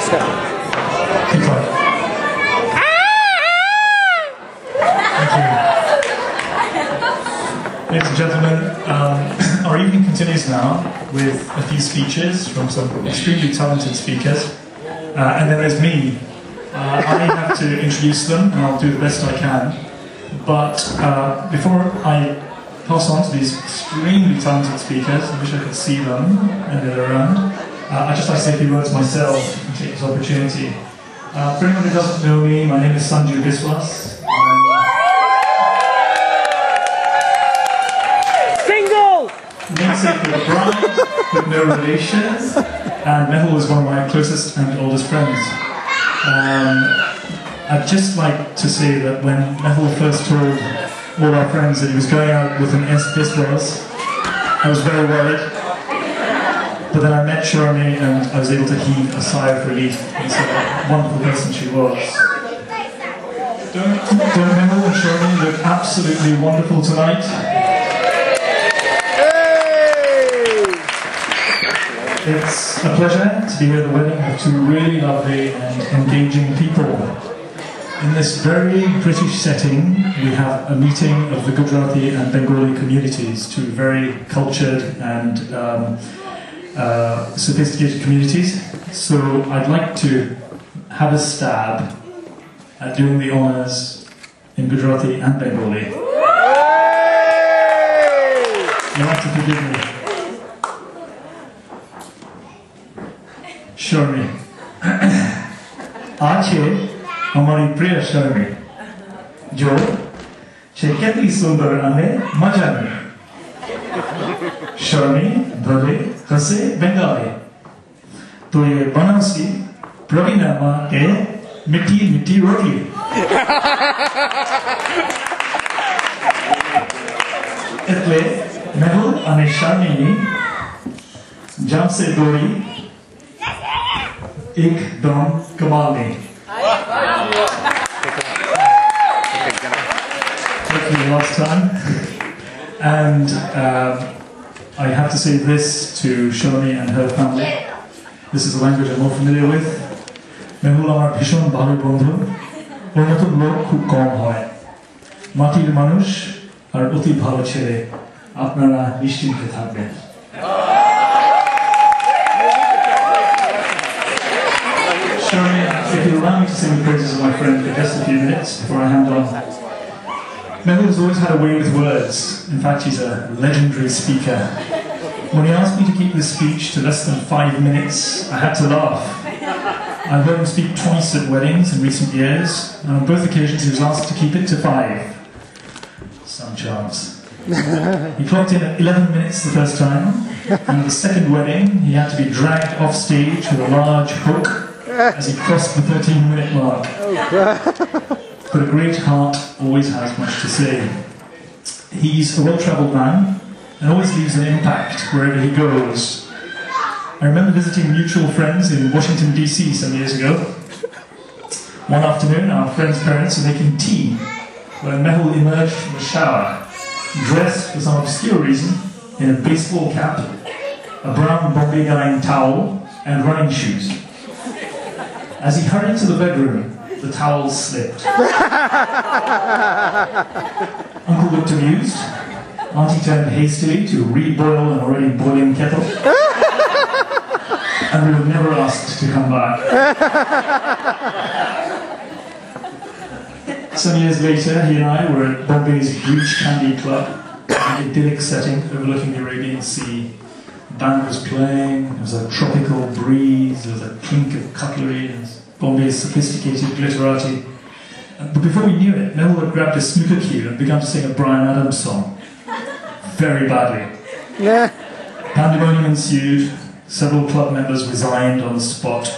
Keep on. Thank you. Ladies and gentlemen, our evening continues now with a few speeches from some extremely talented speakers. And then there's me. I have to introduce them, and I'll do the best I can. But before I pass on to these extremely talented speakers, I wish I could see them and they're around. I'd just like to say a few words myself and take this opportunity. For anyone who doesn't know me, my name is Sanju. Single! Namesake of a bride with no relations, and Mehul is one of my closest and oldest friends. I'd just like to say that when Mehul first told all our friends that he was going out with an S-Biswas, I was very worried. But then I met Sharmi and I was able to heave a sigh of relief and see what a wonderful person she was. Don't Mehul and Sharmi look absolutely wonderful tonight? It's a pleasure to be here at the wedding of two really lovely and engaging people. In this very British setting, we have a meeting of the Gujarati and Bengali communities, two very cultured and sophisticated communities. So I'd like to have a stab at doing the honours in Gujarati and Bengali. You'll have to forgive me. Sharmi. Ache hamari priya Sharmi. Jo che ketli sundar ane maja mein. Sharmi bhale hase Bengali. To ye banasi pravina ma ke mitti mitti roti. Etle Mehul ane Sharmi ni jam se dori ekdam kamal ne. Hopefully last time. And I have to say this to Sharmi and her family. This is a language I'm more familiar with. Mehul amar bhishon bhalo bondhu. Or moton lok khub kom hoy. Matir manush ar oti bhalo chele. Apnara nishchinte thakben. Sharmi, if you allow me to sing the praises of my friend for just a few minutes before I hand on. Mehul has always had a way with words. In fact, he's a legendary speaker. When he asked me to keep this speech to less than 5 minutes, I had to laugh. I've heard him speak twice at weddings in recent years, and on both occasions he was asked to keep it to 5. Some chance. He clocked in at 11 minutes the first time, and at the second wedding he had to be dragged off stage with a large hook as he crossed the 13-minute mark. But a great heart always has much to say. He's a well-travelled man and always leaves an impact wherever he goes. I remember visiting mutual friends in Washington, D.C. some years ago. One afternoon, our friends' parents were making tea when Mehul emerged from the shower, dressed for some obscure reason in a baseball cap, a brown Bombay dyeing towel, and running shoes. As he hurried to the bedroom, the towel slipped. Uncle looked amused. Auntie turned hastily to reboil an already boiling kettle. And we were never asked to come back. Some years later, he and I were at Bombay's Breach Candy Club, an idyllic setting overlooking the Arabian Sea. The band was playing, there was a tropical breeze, there was a clink of cutlery, and Bombay's sophisticated glitterati. But before we knew it, Mehul had grabbed a snooker cue and begun to sing a Bryan Adams song. Very badly. Pandemonium ensued. Several club members resigned on the spot.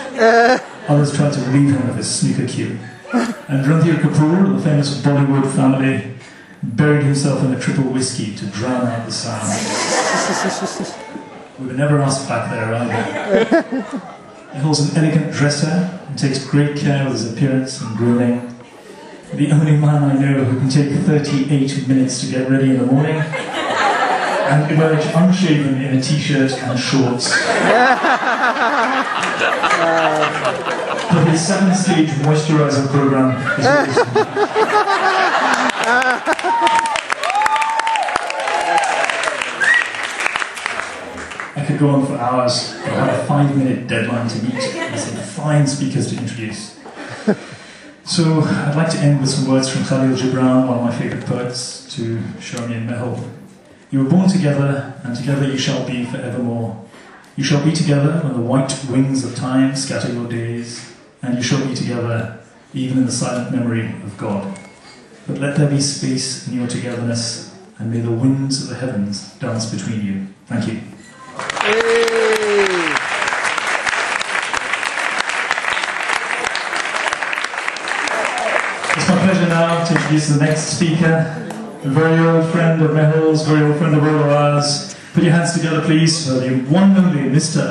Others tried to relieve him of his snooker cue. And Ranveer Kapoor, the famous Bollywood family, buried himself in a triple whiskey to drown out the sound. We were never asked back there either. Mehul's an elegant dresser and takes great care of his appearance and grooming. The only man I know who can take 38 minutes to get ready in the morning and emerge unshaven in a t-shirt and shorts. for his 7-stage moisturizer program. I could go on for hours, but I have a 5-minute deadline to meet. There's some fine speakers to introduce. So I'd like to end with some words from Khalil Gibran, one of my favourite poets, to Sharmi and Mehul. You were born together, and together you shall be forevermore. You shall be together when the white wings of time scatter your days, and you shall be together even in the silent memory of God. But let there be space in your togetherness, and may the winds of the heavens dance between you. Thank you. It's my pleasure now to introduce the next speaker, a very old friend of Mehul's, very old friend of all of ours. Put your hands together, please, for the one and only Mr.